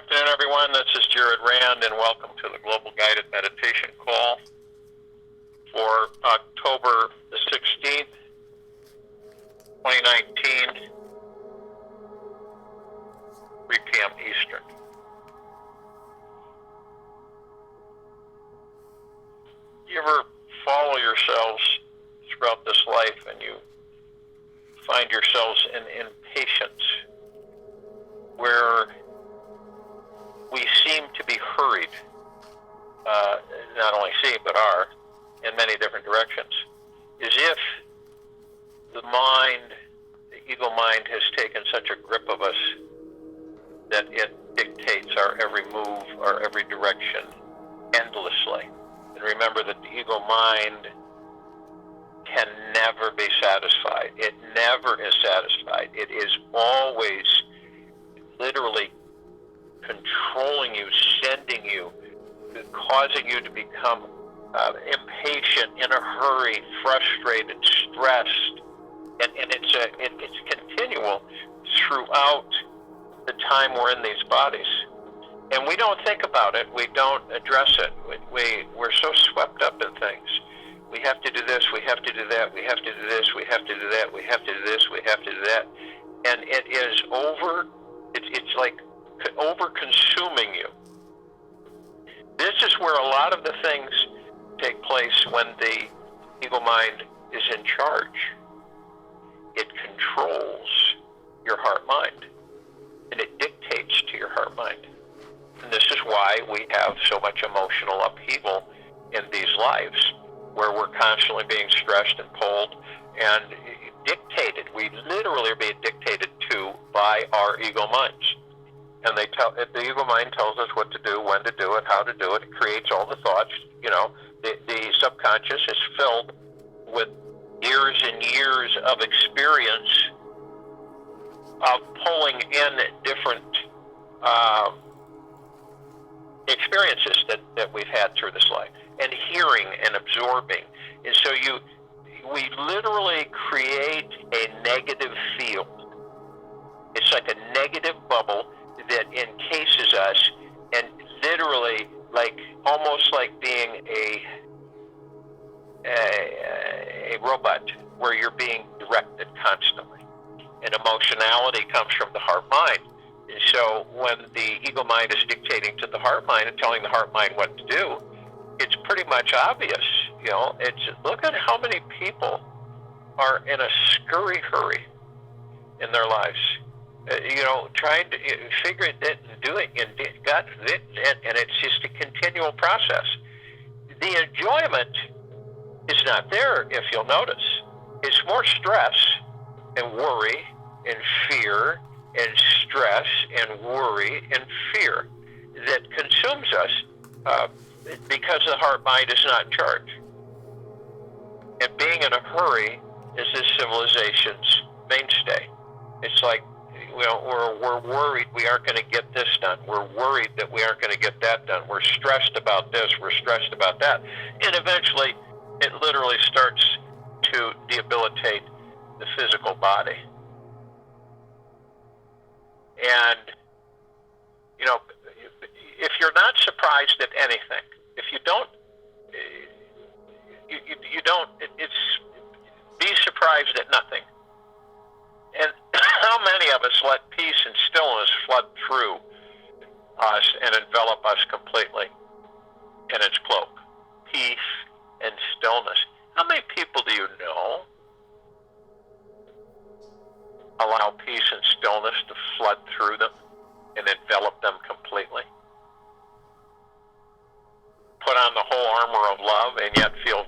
afternoon, everyone. This is Jared Rand, and welcome to the Global Guided Meditation Call for October the 16th, 2019, 3 p.m. Eastern. You ever follow yourselves throughout this life and you find yourselves in impatience where we seem to be hurried, not only seem but are, in many different directions, as if the mind, the ego mind, has taken such a grip of us that it dictates our every move, our every direction, endlessly. And remember that the ego mind can never be satisfied. It never is satisfied. It is always literally controlling you, sending you, causing you to become impatient, in a hurry, frustrated, stressed, and it's continual throughout the time we're in these bodies. And we don't think about it. We don't address it. We're so swept up in things. We have to do this. We have to do that. We have to do this. We have to do that. We have to do this. We have to do that. And it is over. It's like over-consuming you. This is where a lot of the things take place when the ego mind is in charge. It controls your heart-mind, and it dictates to your heart-mind. And this is why we have so much emotional upheaval in these lives, where we're constantly being stressed and pulled and dictated. We literally are being dictated to by our ego minds. And the ego mind tells us what to do, when to do it, how to do it. It creates all the thoughts. You know, the subconscious is filled with years and years of experience of pulling in different experiences that we've had through this life, and hearing and absorbing. And so we literally create a negative field. It's like a negative bubble that encases us, and literally, like almost like being a robot where you're being directed constantly. And emotionality comes from the heart mind. And so when the ego mind is dictating to the heart mind and telling the heart mind what to do, it's pretty much obvious. You know, look at how many people are in a scurry hurry in their lives. Trying to figure it and do it and got it, and it's just a continual process. The enjoyment is not there, if you'll notice. It's more stress and worry and fear and stress and worry and fear that consumes us because the heart mind is not in charge. And being in a hurry is this civilization's mainstay. It's like, we're worried we aren't going to get this done. We're worried that we aren't going to get that done. We're stressed about this. We're stressed about that. And eventually, it literally starts to debilitate the physical body. And, if you're not surprised at anything, if you don't, be surprised at nothing. And how many of us let peace and stillness flood through us and envelop us completely in its cloak? Peace and stillness. How many people do you know allow peace and stillness to flood through them and envelop them completely? Put on the whole armor of love and yet feel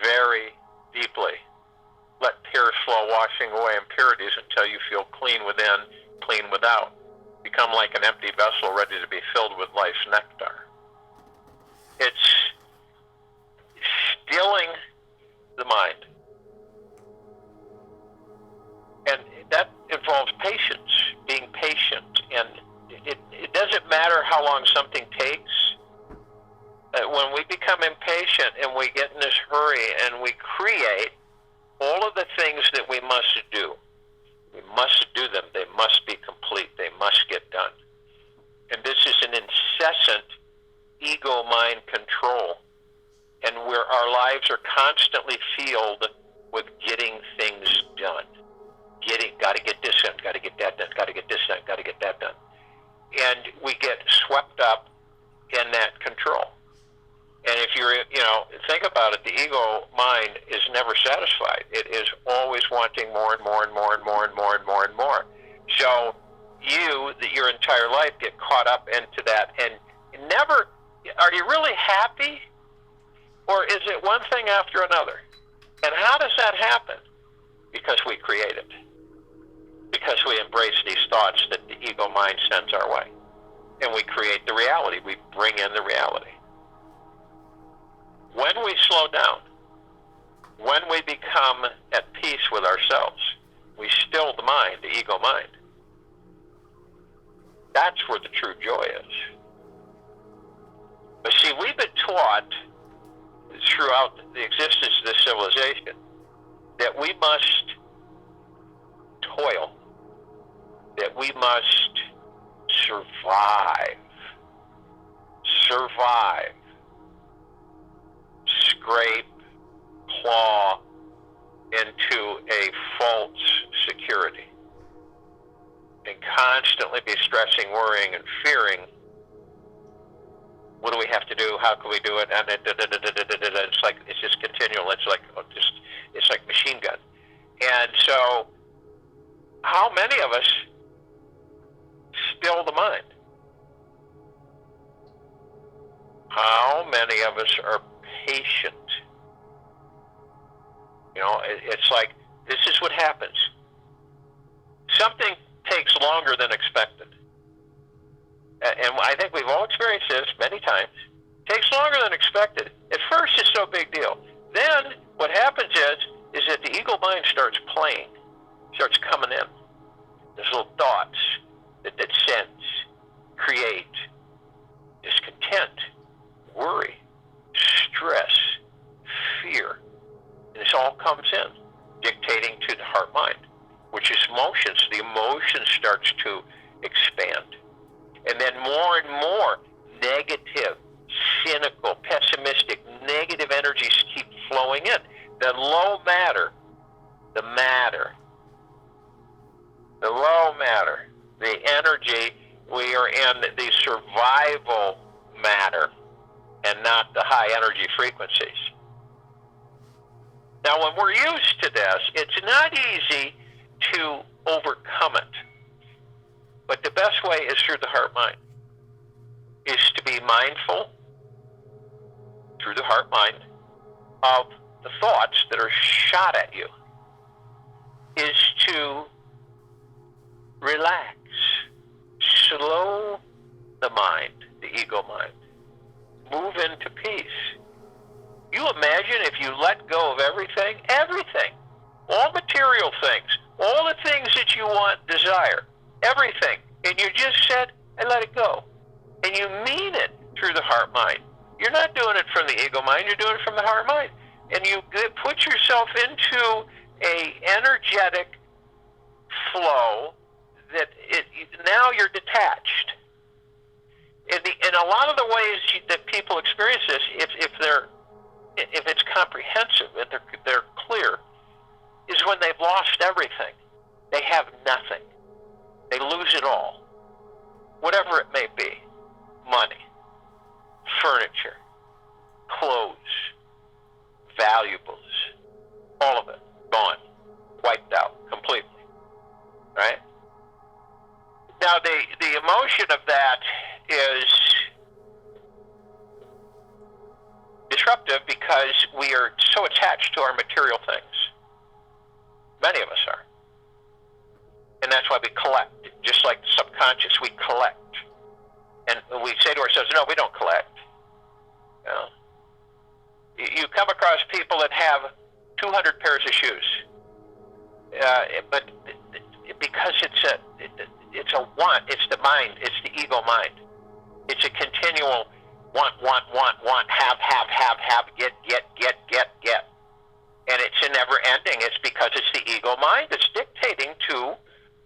very deeply. Let tears flow, washing away impurities until you feel clean within, clean without. Become like an empty vessel ready to be filled with life's nectar. It's stilling the mind. And that involves patience, being patient. And it doesn't matter how long something takes. When we become impatient and we get in this hurry and we create all of the things that we must do them. They must be complete. get done. And this is an incessant ego-mind control, and where our lives are constantly filled with getting things done. Got to get this done, got to get that done, got to get this done, got to get that done. And we get swept up in that control. And if you're, think about it, the ego mind is never satisfied. It is always wanting more and more and more and more and more and more and more. So your entire life get caught up into that, and never, are you really happy? Or is it one thing after another? And how does that happen? Because we create it. Because we embrace these thoughts that the ego mind sends our way. And we create the reality. We bring in the reality. When we slow down, when we become at peace with ourselves, we still the mind, the ego mind. That's where the true joy is. But see, we've been taught throughout the existence of this civilization that we must toil, that we must survive, scrape, claw into a false security, and constantly be stressing, worrying, and fearing. What do we have to do? How can we do it? And it's just continual. It's like machine gun. And so, how many of us still the mind? How many of us are patient? It's like, this is what happens. Something takes longer than expected. And I think we've all experienced this many times. It takes longer than expected. At first, it's no big deal. Then, what happens is that the ego mind starts playing, starts coming in. There's little thoughts that sense, create discontent, worry, stress, fear. And this all comes in, dictating to the heart mind, which is emotions. The emotion starts to expand. And then more and more negative, cynical, pessimistic, negative energies keep flowing in. The low matter, the low matter, the energy, we are in the survival matter and not the high energy frequencies. Now, when we're used to this, it's not easy to overcome it. But the best way is through the heart-mind, is to be mindful through the heart-mind of the thoughts that are shot at you, is to relax, slow the mind, the ego mind, move into peace. You imagine if you let go of everything, all material things, all the things that you want, desire, everything, and you just said, I let it go. And you mean it through the heart mind. You're not doing it from the ego mind, you're doing it from the heart mind. And you put yourself into a energetic flow that now you're detached. In a lot of the ways that people experience this, if it's comprehensive and they're clear, is when they've lost everything. They have nothing. They lose it all. Whatever it may be. Money, furniture, clothes, valuables, all of it, gone, wiped out completely. Right? Now, the emotion of that is disruptive because we are so attached to our material things. Many of us are. And that's why we collect. Just like the subconscious, we collect. And we say to ourselves, no, we don't collect. You come across people that have 200 pairs of shoes. But because it's a want, it's the mind, it's the ego mind. It's a continual want, have, get. And it's never ending. It's because it's the ego mind that's dictating to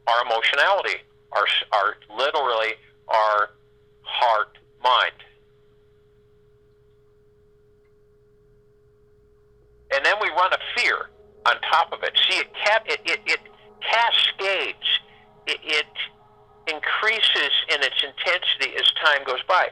our emotionality, are literally our heart mind. And then we run a fear on top of it. See, it cascades. It increases in its intensity as time goes by.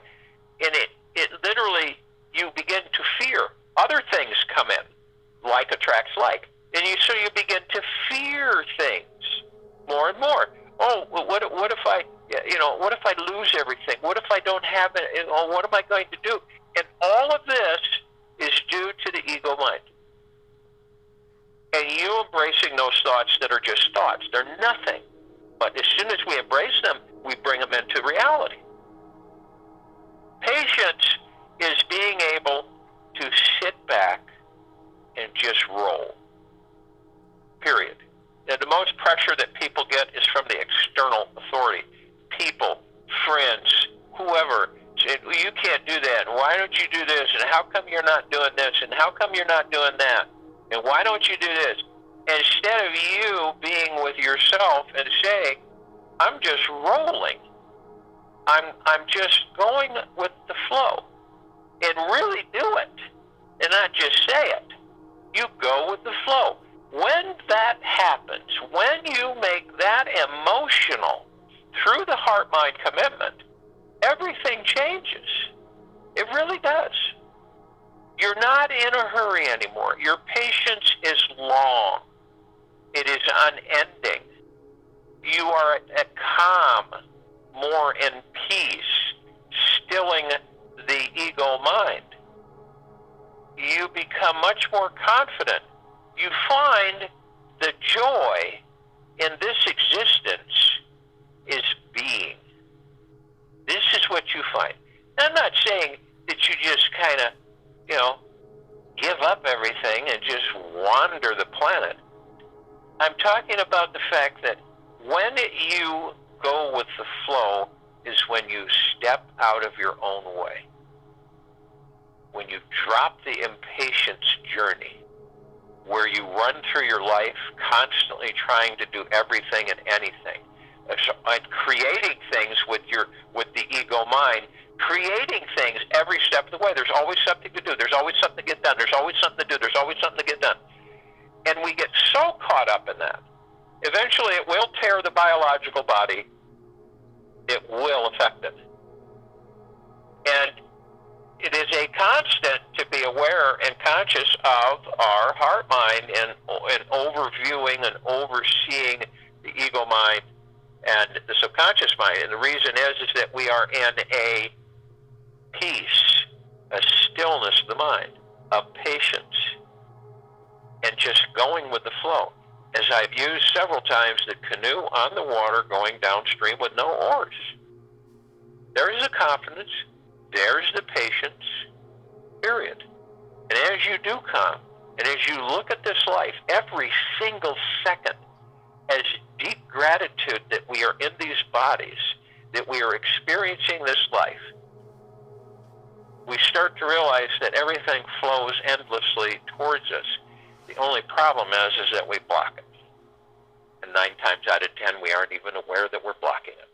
And it literally, you begin to fear. Other things come in. Like attracts like. And so you begin to fear things more and more. Oh, what if what if I lose everything? What if I don't have it? Oh, what am I going to do? And all of this is due to the ego mind. And you embracing those thoughts that are just thoughts. They're nothing. But as soon as we embrace them, we bring them into reality. Patience is being able to sit back and just roll. Period. Now, the most pressure that people get is from the external authority. People, friends, whoever, say, well, you can't do that, and why don't you do this, and how come you're not doing this, and how come you're not doing that, and why don't you do this? Instead of you being with yourself and saying, I'm just rolling. I'm just going with the flow. And really do it. And not just say it. You go with the flow. When that happens, when you make that emotional through the heart-mind commitment, everything changes. It really does. You're not in a hurry anymore. Your patience is long. It is unending. You are at calm, more in peace, stilling the ego mind. You become much more confident. You find the joy in this existence is being. This is what you find. I'm not saying that you just kind of, give up everything and just wander the planet. I'm talking about the fact that when you go with the flow is when you step out of your own way. When you drop the impatience journey, where you run through your life constantly trying to do everything and anything, and creating things with the ego mind, creating things every step of the way. There's always something to do. There's always something to get done. There's always something to do. There's always something to get done. And we get so caught up in that. Eventually it will tear the biological body. It will affect it. And it is a constant to be aware and conscious of our heart mind and overviewing and overseeing the ego mind and the subconscious mind. And the reason is that we are in a peace, a stillness of the mind, a patience, and just going with the flow. As I've used several times, the canoe on the water going downstream with no oars. There is a confidence, there's the patience, period. And as you do calm, and as you look at this life, every single second has deep gratitude that we are in these bodies, that we are experiencing this life, we start to realize that everything flows endlessly towards us. The only problem is that we block it. And 9 times out of 10, we aren't even aware that we're blocking it.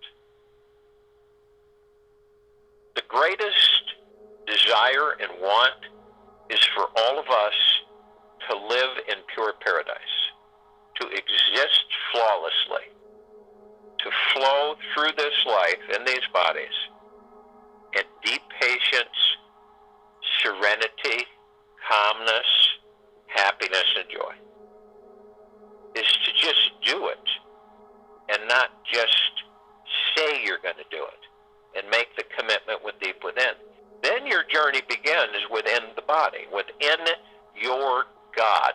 The greatest desire and want is for all of us to live in pure paradise, to exist flawlessly, to flow through this life in these bodies in deep patience, serenity, calmness, happiness, and joy. Is to just do it and not just say you're going to do it and make the commitment with deep within. Then your journey begins within the body, within your God.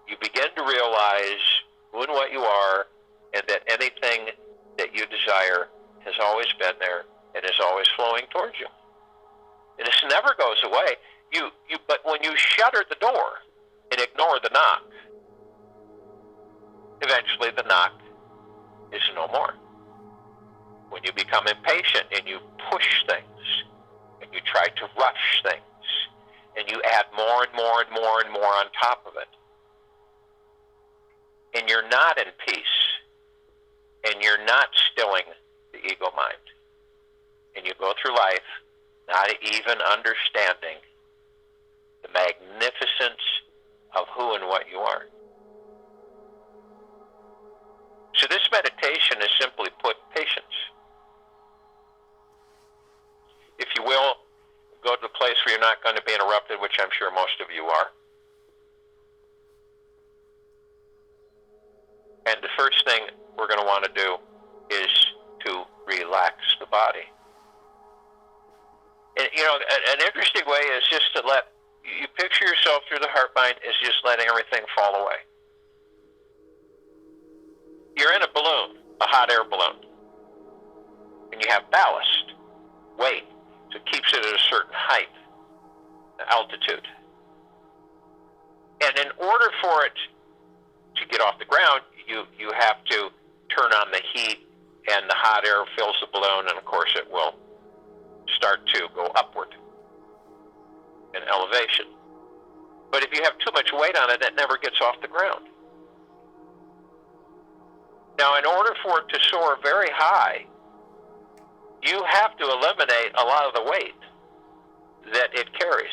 You begin to realize who and what you are, and that anything that you desire has always been there and is always flowing towards you. And this never goes away. But when you shutter the door and ignore the knock, eventually the knock is no more. When you become impatient and you push things and you try to rush things and you add more and more and more and more on top of it, and you're not in peace and you're not stilling the ego mind. And you go through life not even understanding the magnificence of who and what you are. So this meditation is simply put patience. If you will, go to the place where you're not going to be interrupted, which I'm sure most of you are. And the first thing we're going to want to do is to relax the body. And, you know, an interesting way is just to let, you picture yourself through the heart mind as just letting everything fall away. You're in a balloon, a hot air balloon, and you have ballast, weight, so it keeps it at a certain height, altitude. And in order for it to get off the ground, you have to turn on the heat, and the hot air fills the balloon, and of course it will start to go upward in elevation. But if you have too much weight on it, it never gets off the ground. Now, in order for it to soar very high, you have to eliminate a lot of the weight that it carries.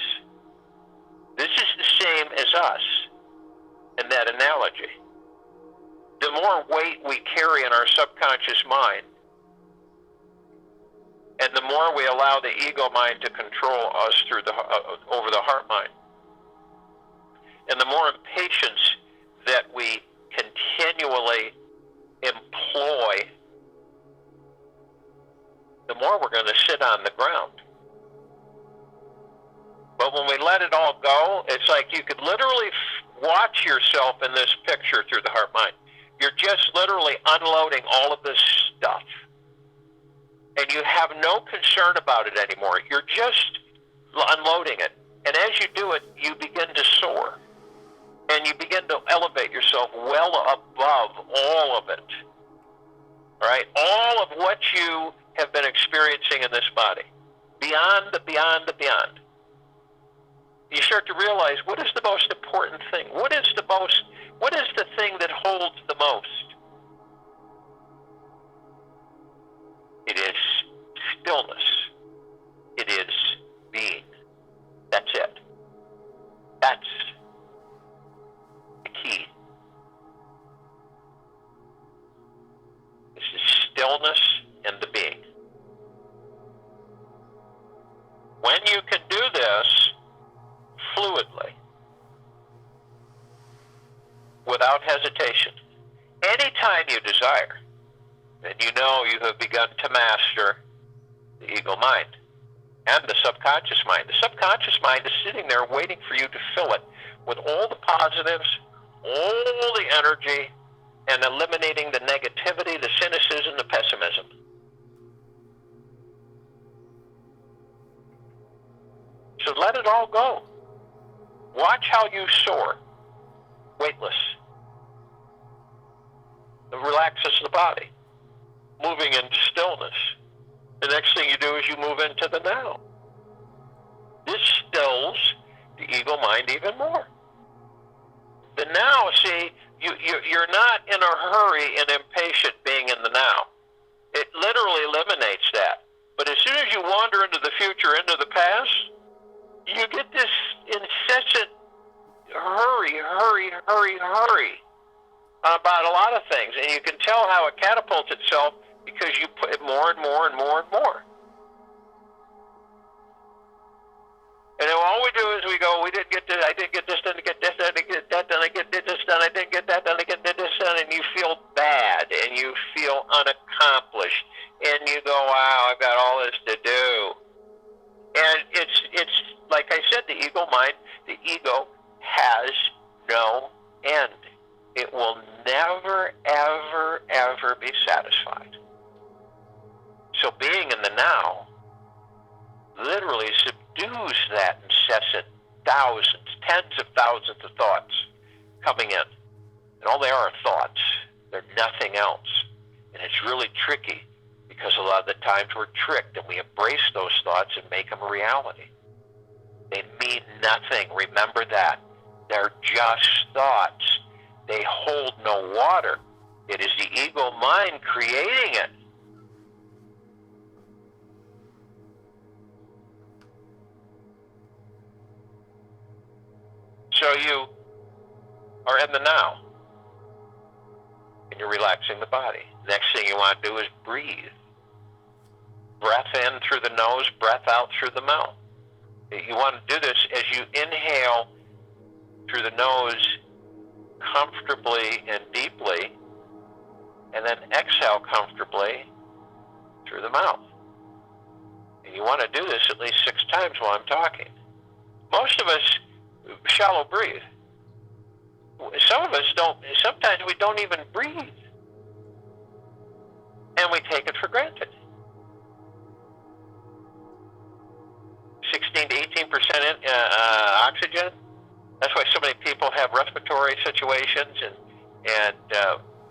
This is the same as us in that analogy. The more weight we carry in our subconscious mind, and the more we allow the ego mind to control us through over the heart mind, and the more impatience that we continually employ, the more we're going to sit on the ground. But when we let it all go, it's like you could literally watch yourself in this picture through the heart mind. You're just literally unloading all of this stuff. And you have no concern about it anymore. You're just unloading it. And as you do it, you begin to soar. And you begin to elevate yourself well above all of it. All right? All of what you have been experiencing in this body. Beyond the beyond the beyond. You start to realize, what is the most important thing? What is the thing that holds the most? It is stillness. It is being. That's it. That's the key. This is stillness and the being. When you can do this fluidly, without hesitation, anytime you desire, then you know you have begun to master the ego mind and the subconscious mind. The subconscious mind is sitting there waiting for you to fill it with all the positives, all the energy, and eliminating the negativity, the cynicism, the pessimism. So let it all go. Watch how you soar, weightless. It relaxes the body, moving into stillness. The next thing you do is you move into the now. This stills the ego mind even more. The now, see, you're not in a hurry and impatient being in the now. It literally eliminates that. But as soon as you wander into the future, into the past, you get this incessant hurry about a lot of things. And you can tell how it catapults itself because you put it more and more and more and more. And then all we do is we go, we didn't get this, I didn't get this done, I didn't get this done, I didn't get that done, I get this done, I didn't get that done, I get this done, and you feel bad, and you feel unaccomplished, and you go, wow, I've got all this to do. And it's like I said, the ego mind, the ego has no end. It will never, ever, ever be satisfied. So being in the now literally subdues that incessant thousands, tens of thousands of thoughts coming in. And all they are thoughts. They're nothing else. And it's really tricky because a lot of the times we're tricked and we embrace those thoughts and make them a reality. They mean nothing. Remember that. They're just thoughts. They hold no water. It is the ego mind creating it. So you are in the now, and you're relaxing the body. Next thing you want to do is breathe. Breath in through the nose, breath out through the mouth. You want to do this as you inhale through the nose comfortably and deeply, and then exhale comfortably through the mouth. And you want to do this at least 6 times while I'm talking. Most of us shallow breathe. Some of us don't, sometimes we don't even breathe. And we take it for granted. 16 to 18% oxygen. That's why so many people have respiratory situations and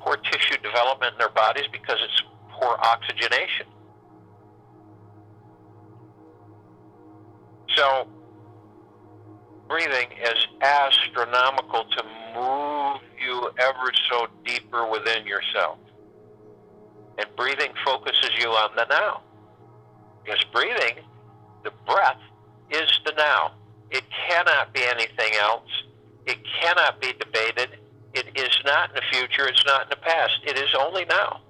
poor tissue development in their bodies, because it's poor oxygenation. So breathing is astronomical to move you ever so deeper within yourself. And breathing focuses you on the now. Because breathing, the breath, is the now. It cannot be anything else. It cannot be debated. It is not in the future. It's not in the past. It is only now.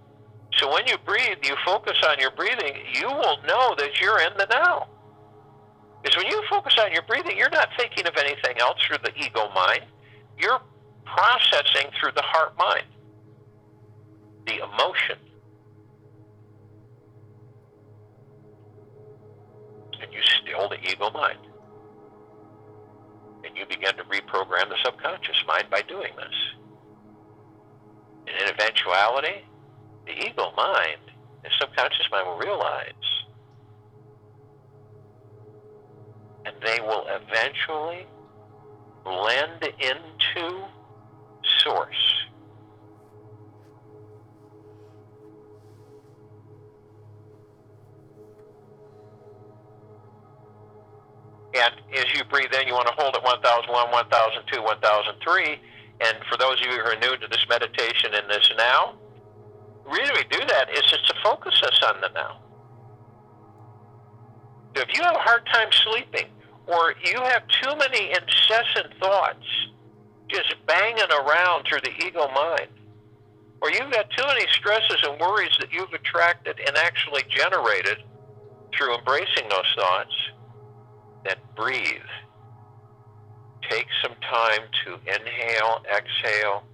So when you breathe, you focus on your breathing, you will know that you're in the now. Because when you focus on your breathing, you're not thinking of anything else through the ego mind. You're processing through the heart mind, the emotion. And you still the ego mind. And you begin to reprogram the subconscious mind by doing this. And in eventuality, the ego mind, the subconscious mind will realize, and they will eventually blend into source. And as you breathe in, you want to hold at 1001, 1002, 1003. And for those of you who are new to this meditation in this now, the reason we do that is just to focus us on the now. So if you have a hard time sleeping, or you have too many incessant thoughts just banging around through the ego mind, or you've got too many stresses and worries that you've attracted and actually generated through embracing those thoughts, then breathe. Take some time to inhale, exhale,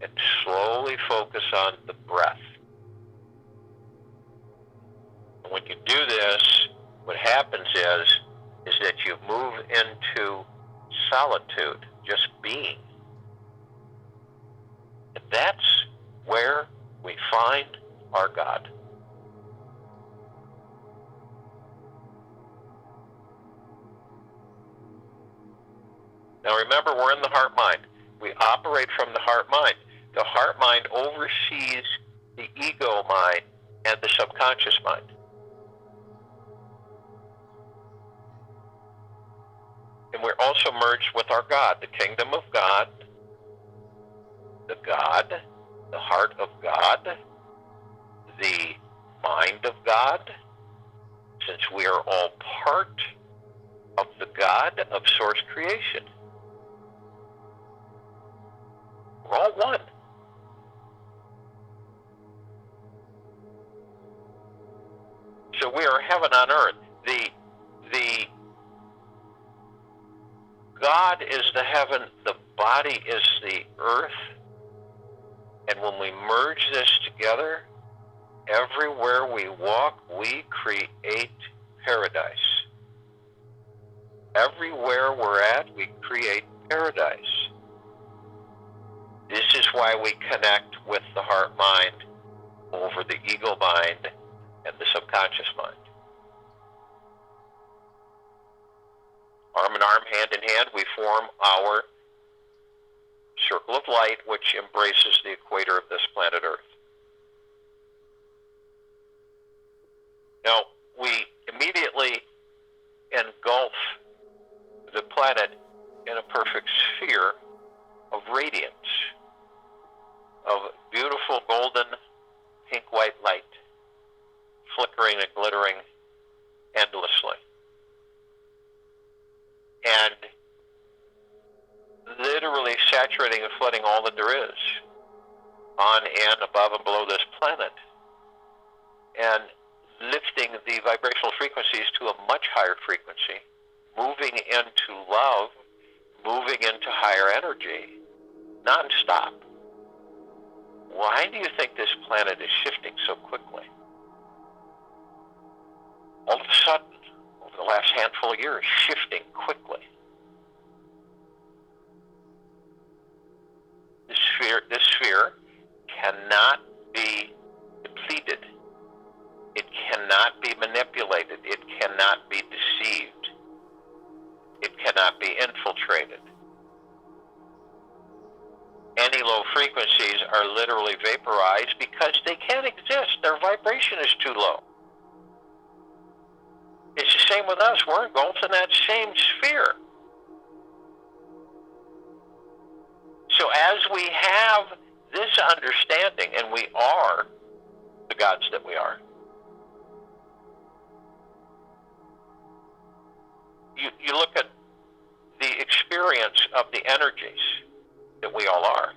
and slowly focus on the breath. And when you do this, what happens is that you move into solitude, just being. And that's where we find our God. Now remember, we're in the heart mind. We operate from the heart mind. The heart mind oversees the ego mind and the subconscious mind. And we're also merged with our God, the kingdom of God, the heart of God, the mind of God, since we are all part of the God of source creation. We're all one. So we are heaven on earth. The God is the heaven, the body is the earth, and when we merge this together, everywhere we walk, we create paradise. Everywhere we're at, we create paradise. This is why we connect with the heart mind over the ego mind and the subconscious mind. Arm in arm, hand in hand, we form our circle of light, which embraces the equator of this planet Earth. Now, we immediately engulf the planet in a perfect sphere of radiance, of beautiful golden pink-white light, flickering and glittering endlessly. And literally saturating and flooding all that there is on and above and below this planet, and lifting the vibrational frequencies to a much higher frequency, moving into love, moving into higher energy, non-stop. Why do you think this planet is shifting so quickly? All of a sudden, over the last handful of years, shifting quickly. This sphere cannot be depleted. It cannot be manipulated. It cannot be deceived. It cannot be infiltrated. Any low frequencies are literally vaporized because they can't exist. Their vibration is too low. It's the same with us. We're engulfed in that same sphere. So as we have this understanding, and we are the gods that we are, you look at the experience of the energies that we all are.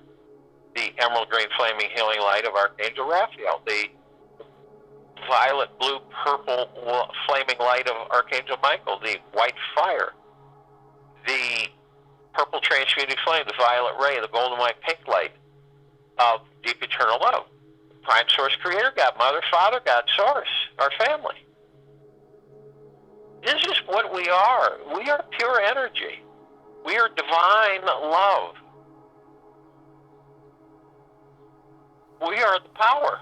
The emerald green flaming healing light of Archangel Raphael, the violet, blue, purple flaming light of Archangel Michael, the white fire, the purple transmuted flame, the violet ray, the golden white pink light of deep eternal love. Prime source creator God, mother, father God, source, our family. This is what we are. We are pure energy. We are divine love. We are the power.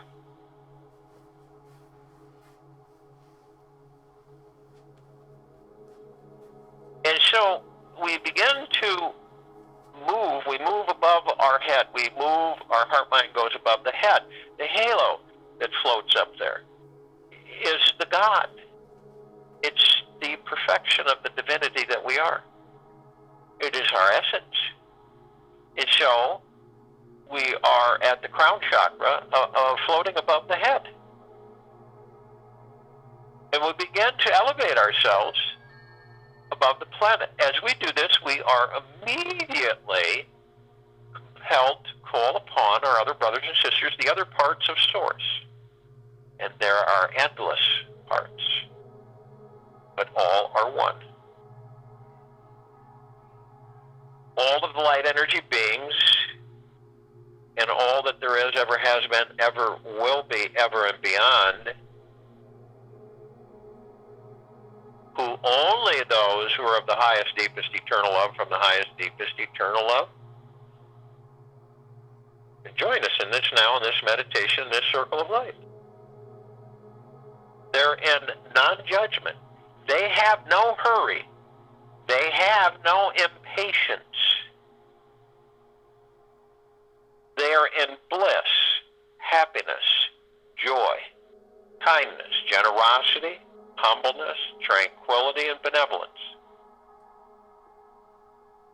And so we begin to move. We move above our head. We move, our heart mind goes above the head. The halo that floats up there is the God. It's the perfection of the divinity that we are. It is our essence. And so we are at the crown chakra, floating above the head. And we begin to elevate ourselves above the planet. As we do this, we are immediately compelled to call upon our other brothers and sisters, the other parts of Source. And there are endless parts, but all are one. All of the light energy beings, and all that there is, ever has been, ever will be, ever and beyond, who only those who are of the highest, deepest, eternal love from the highest, deepest, eternal love can join us in this now, in this meditation, in this circle of light. They're in non-judgment. They have no hurry. They have no impatience. They are in bliss, happiness, joy, kindness, generosity, humbleness, tranquility, and benevolence.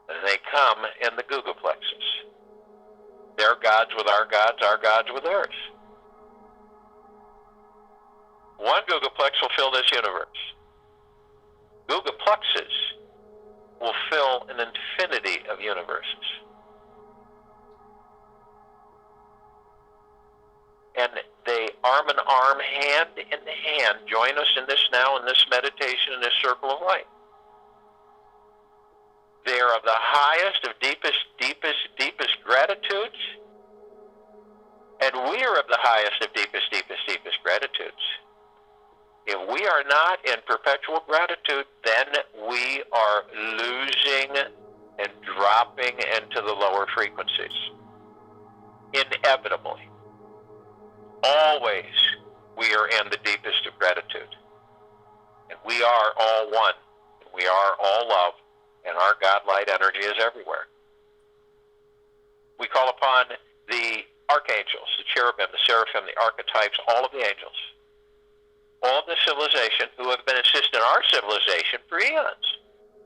And they come in the Guga plexus. Their gods with our gods with theirs. One Guga plex will fill this universe. Guga plexus will fill an infinity of universes. And they, arm in arm, hand in hand, join us in this now, in this meditation, in this circle of light. They are of the highest, of deepest, deepest, deepest gratitudes. And we are of the highest, of deepest, deepest, deepest gratitudes. If we are not in perpetual gratitude, then we are losing and dropping into the lower frequencies. Inevitably. Always we are in the deepest of gratitude. And we are all one. And we are all love. And our God light energy is everywhere. We call upon the archangels, the cherubim, the seraphim, the archetypes, all of the angels. All of the civilization who have been assisting our civilization for eons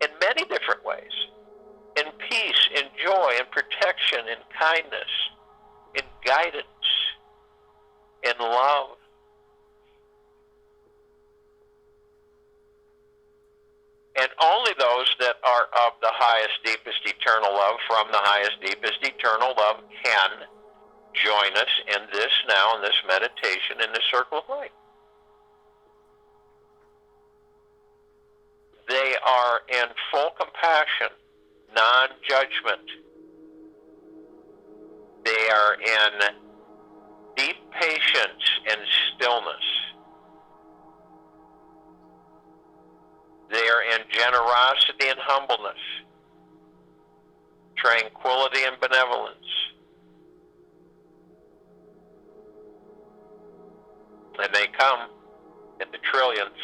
in many different ways. In peace, in joy, in protection, in kindness, in guidance and love. And only those that are of the highest, deepest, eternal love, from the highest, deepest, eternal love, can join us in this now, in this meditation, in this circle of light. They are in full compassion, non-judgment. They are in deep patience and stillness. They are in generosity and humbleness, tranquility and benevolence. And they come in the trillions,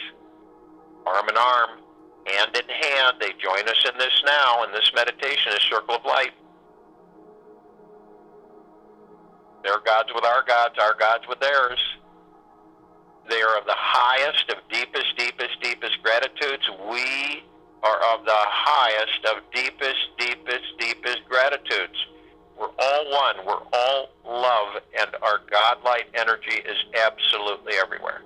arm in arm, hand in hand. They join us in this now, in this meditation, this circle of light. Their gods with our gods with theirs. They are of the highest, of deepest, deepest, deepest gratitudes. We are of the highest, of deepest, deepest, deepest gratitudes. We're all one. We're all love, and our God light energy is absolutely everywhere.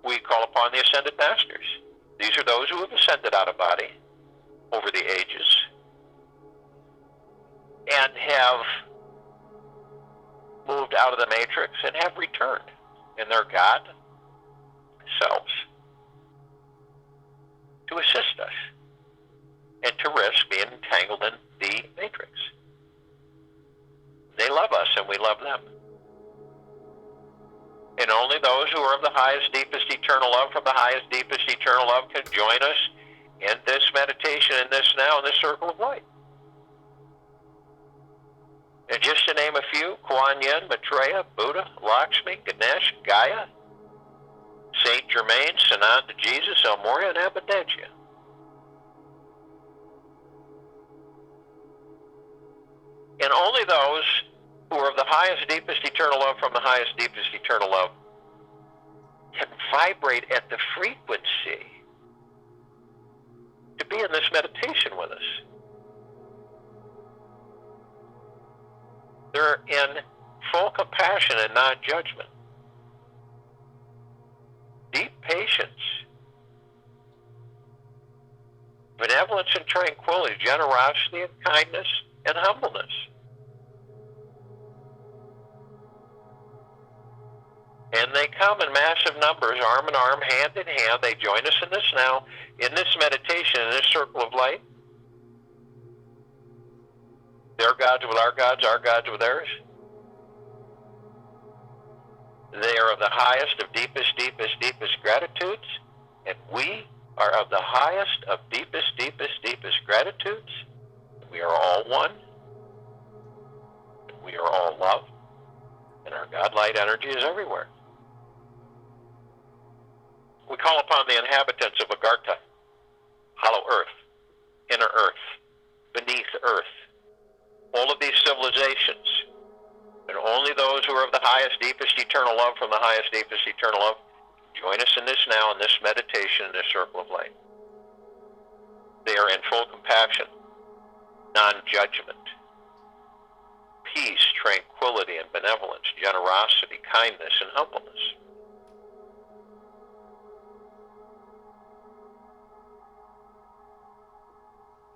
We call upon the Ascended Masters. These are those who have ascended out of body over the ages and have moved out of the matrix and have returned in their God selves to assist us and to risk being entangled in the matrix. They love us and we love them. And only those who are of the highest, deepest, eternal love from the highest, deepest, eternal love can join us in this meditation, in this now, in this circle of light. And just to name a few, Kuan Yin, Maitreya, Buddha, Lakshmi, Ganesh, Gaia, Saint Germain, Sananda Jesus, El Morya, and Abundantia. And only those who are of the highest, deepest, eternal love from the highest, deepest, eternal love can vibrate at the frequency to be in this meditation with us. They're in full compassion and non-judgment, deep patience, benevolence and tranquility, generosity and kindness and humbleness. And they come in massive numbers, arm in arm, hand in hand. They join us in this now, in this meditation, in this circle of light. Their gods with our gods with theirs. They are of the highest, of deepest, deepest, deepest gratitudes. And we are of the highest, of deepest, deepest, deepest gratitudes. We are all one. We are all love. And our God light energy is everywhere. We call upon the inhabitants of Agartha, Hollow Earth, Inner Earth, Beneath Earth, all of these civilizations, and only those who are of the highest, deepest, eternal love from the highest, deepest, eternal love, join us in this now, in this meditation, in this circle of light. They are in full compassion, non-judgment, peace, tranquility, and benevolence, generosity, kindness, and humbleness.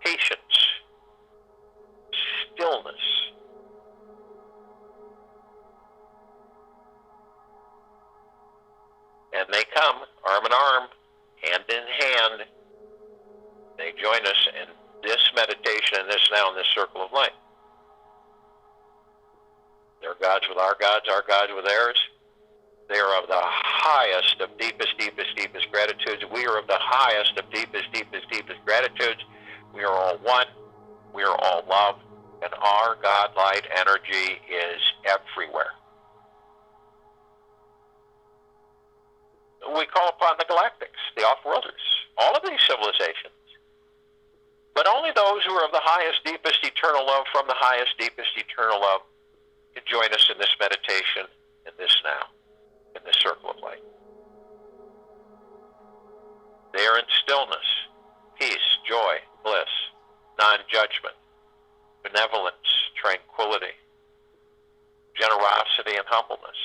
Patience, stillness, and they come arm in arm, hand in hand. They join us in this meditation, in this now, in this circle of light. Their gods with our gods with theirs. They are of the highest, of deepest, deepest, deepest gratitudes. We are of the highest, of deepest, deepest, deepest gratitudes. We are all one. We are all love. And our God light energy is everywhere. We call upon the galactics, the off-worlders, all of these civilizations. But only those who are of the highest, deepest, eternal love from the highest, deepest, eternal love can join us in this meditation, in this now, in this circle of light. They are in stillness, peace, joy, bliss, non-judgment, benevolence, tranquility, generosity, and humbleness.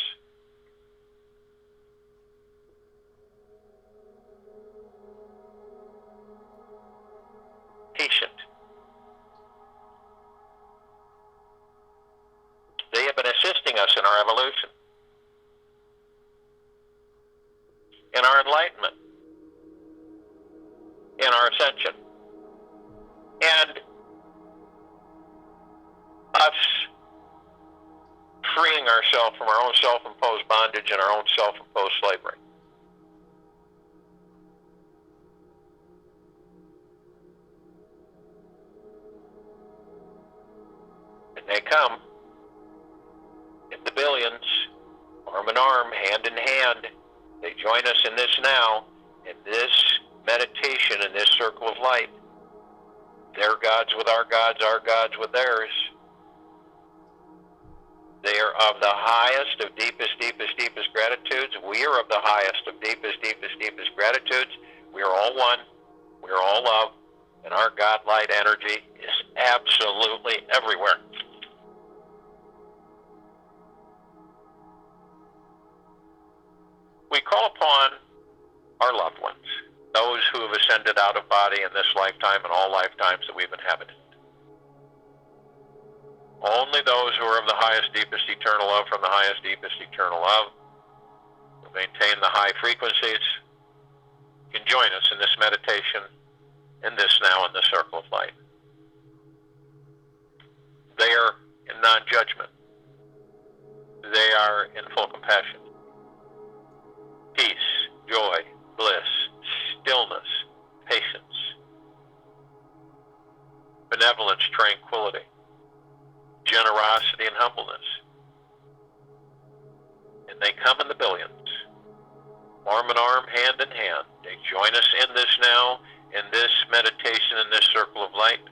Patient. They have been assisting us in our evolution, in our enlightenment, in our ascension, and us freeing ourselves from our own self-imposed bondage and our own self-imposed slavery. And they come in the billions, arm in arm, hand in hand. They join us in this now, in this meditation, in this circle of light. Their gods with our gods with theirs. They are of the highest of deepest, deepest, deepest gratitudes. We are of the highest of deepest, deepest, deepest gratitudes. We are all one. We are all love. And our God light energy is absolutely everywhere. We call upon our loved ones, those who have ascended out of body in this lifetime and all lifetimes that we've inhabited. Only those who are of the highest, deepest, eternal love from the highest, deepest, eternal love, who maintain the high frequencies, can join us in this meditation, in this now, in the circle of light. They are in non-judgment. They are in full compassion. Peace, joy, bliss, stillness, patience, benevolence, tranquility, generosity, and humbleness. And they come in the billions, arm in arm, hand in hand. They join us in this now, in this meditation, in this circle of light.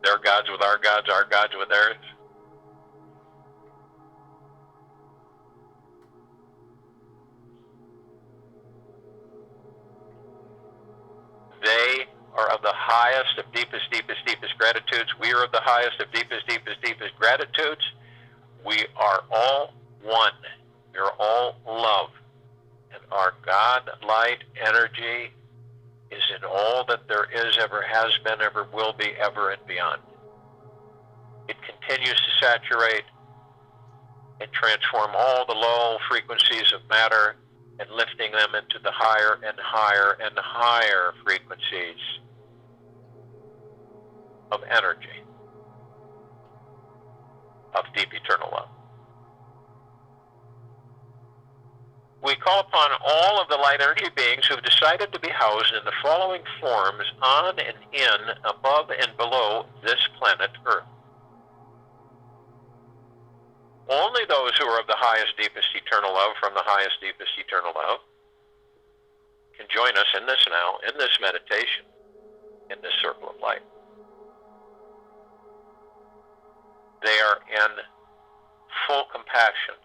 Their gods with our gods with theirs. They are of the highest of deepest, deepest, deepest gratitudes. We are of the highest of deepest, deepest, deepest gratitudes. We are all one. We are all love. And our God light energy is in all that there is, ever has been, ever will be, ever and beyond. It continues to saturate and transform all the low frequencies of matter and lifting them into the higher and higher and higher frequencies of energy, of deep eternal love. We call upon all of the light energy beings who have decided to be housed in the following forms on and in, above and below this planet Earth. Only those who are of the highest, deepest, eternal love from the highest, deepest, eternal love can join us in this now, in this meditation, in this circle of light. They are in full compassion,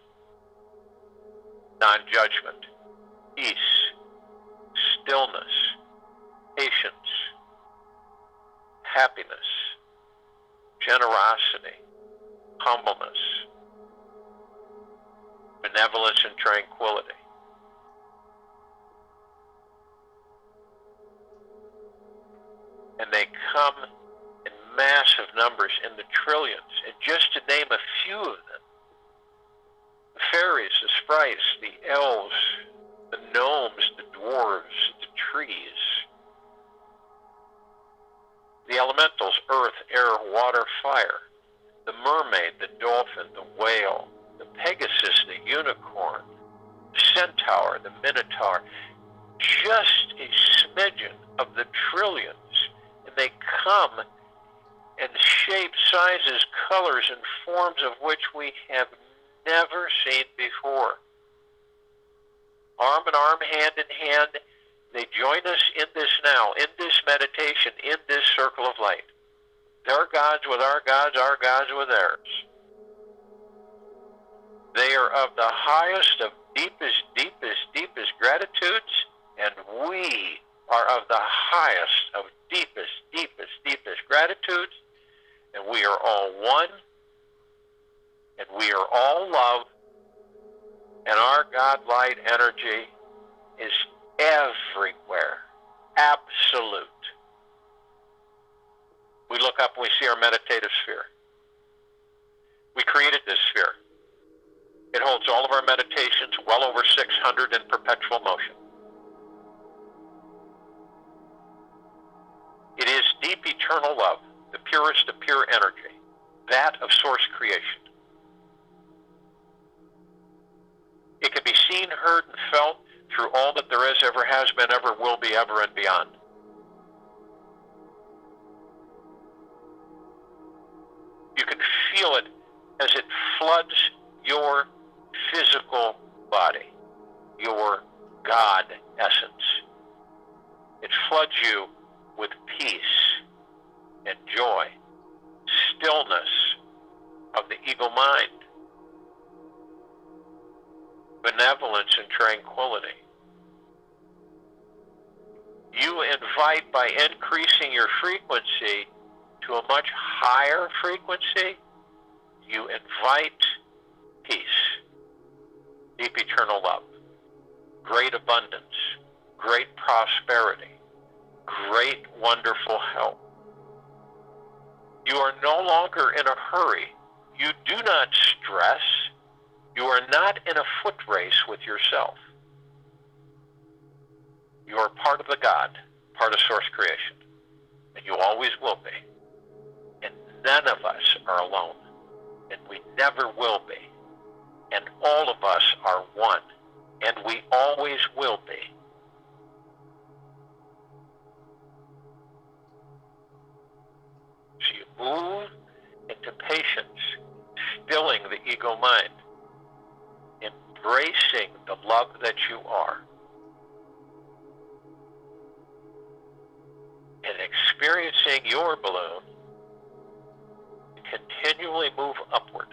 non-judgment, peace, stillness, patience, happiness, generosity, humbleness, benevolence, and tranquility. And they come in massive numbers, in the trillions. And just to name a few of them, the fairies, the sprites, the elves, the gnomes, the dwarves, the trees, the elementals, earth, air, water, fire, the mermaid, the dolphin, the whale, the Pegasus, the unicorn, the centaur, the minotaur, just a smidgen of the trillions. And they come in shapes, sizes, colors, and forms of which we have never seen before. Arm in arm, hand in hand, they join us in this now, in this meditation, in this circle of light. Their gods with our gods with theirs. They are of the highest of deepest gratitudes, and we are of the highest of deepest gratitudes, and we are all one, and we are all love, and our God light energy is everywhere, absolute. We look up and we see our meditative sphere. We created this sphere. It holds all of our meditations, well over 600 in perpetual motion. It is deep eternal love, the purest of pure energy, that of source creation. It can be seen, heard, and felt through all that there is, ever has been, ever will be, ever and beyond. You can feel it as it floods your physical body, your God essence. It floods you with peace and joy, stillness of the ego mind, benevolence and tranquility. You invite, by increasing your frequency to a much higher frequency, you invite peace, deep eternal love, great abundance, great prosperity, great wonderful health. You are no longer in a hurry. You do not stress. You are not in a foot race with yourself. You are part of the God, part of source creation, and you always will be. And none of us are alone, and we never will be. And all of us are one, and we always will be. So you move into patience, stilling the ego mind, embracing the love that you are, and experiencing your balloon continually move upward,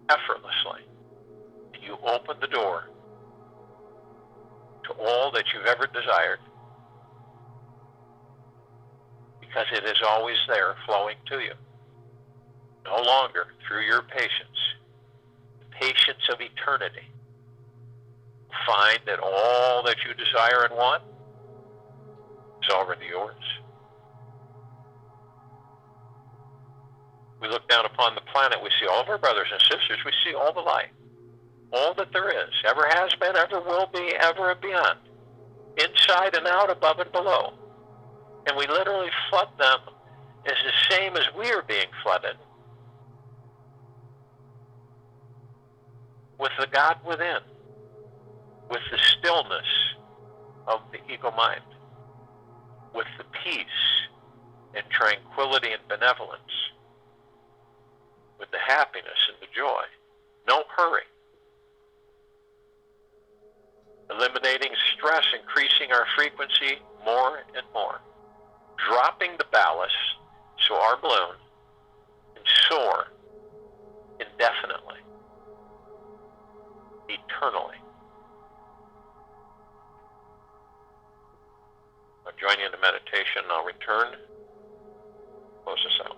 effortlessly. And you open the door to all that you've ever desired, because it is always there flowing to you. No longer through your patience, the patience of eternity. Find that all that you desire and want is already yours. We look down upon the planet, we see all of our brothers and sisters, we see all the light, all that there is, ever has been, ever will be, ever and beyond, inside and out, above and below. And we literally flood them as the same as we are being flooded with the God within, with the stillness of the ego mind, with the peace and tranquility and benevolence, with the happiness and the joy. No hurry. Eliminating stress, increasing our frequency more and more. Dropping the ballast so our balloon can soar indefinitely, eternally. I'll join you in the meditation. I'll return. Close this out.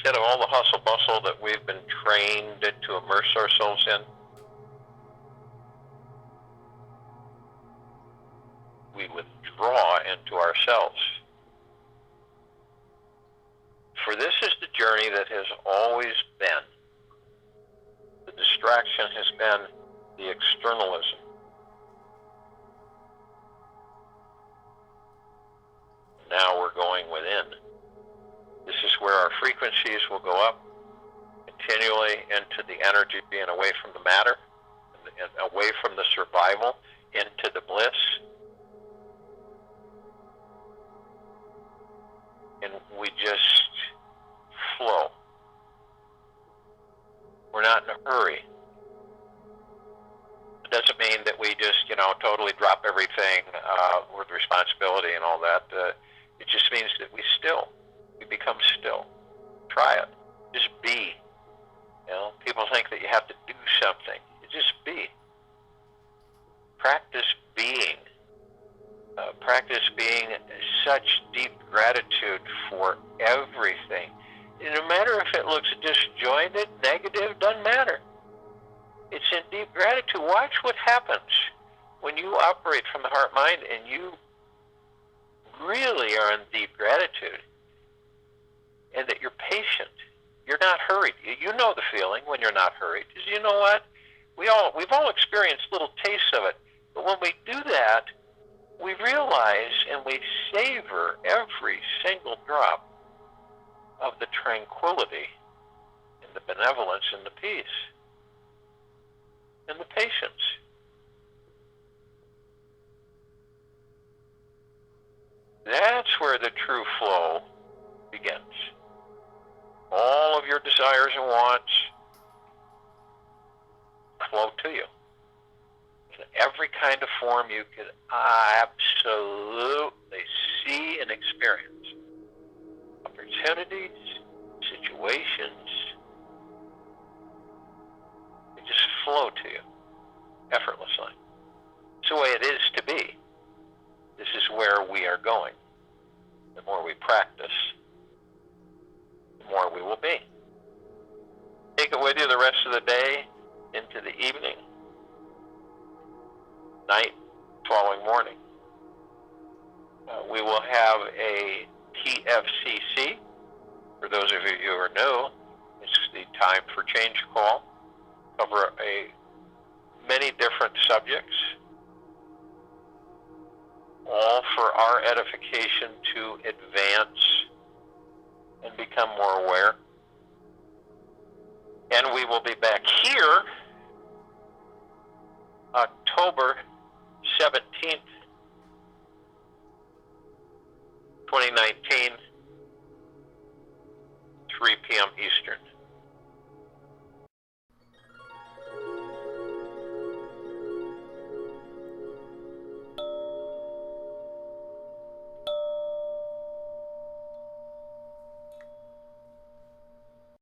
instead of all the hustle bustle that we've been trained to immerse ourselves in, we withdraw into ourselves. For this is the journey that has always been. The distraction has been the externalism. Now we're going within. This is where our frequencies will go up continually into the energy and away from the matter, and away from the survival into the bliss. And we just flow. We're not in a hurry. It doesn't mean that we just, totally drop everything with responsibility and all that. It just means that we become still. Try it. Just be. People think that you have to do something. You just be. Practice being. Practice being such deep gratitude for everything. No matter if it looks disjointed, negative, doesn't matter. It's in deep gratitude. Watch what happens when you operate from the heart mind and you really are in deep gratitude, and that you're patient. You're not hurried. You know the feeling when you're not hurried. Because you know what? We've all experienced little tastes of it. But when we do that, we realize and we savor every single drop of the tranquility and the benevolence and the peace and the patience. That's where the true flow begins. All of your desires and wants flow to you in every kind of form you can absolutely see and experience. Opportunities, situations, they just flow to you effortlessly. It's the way it is to be. This is where we are going. The more we practice, the more we will be. Take it with you the rest of the day into the evening, night, following morning. We will have a TFCC. For those of you who are new, it's the Time for Change call. Cover many different subjects, all for our edification to advance and become more aware. And we will be back here October 17th, 2019, 3 p.m. Eastern.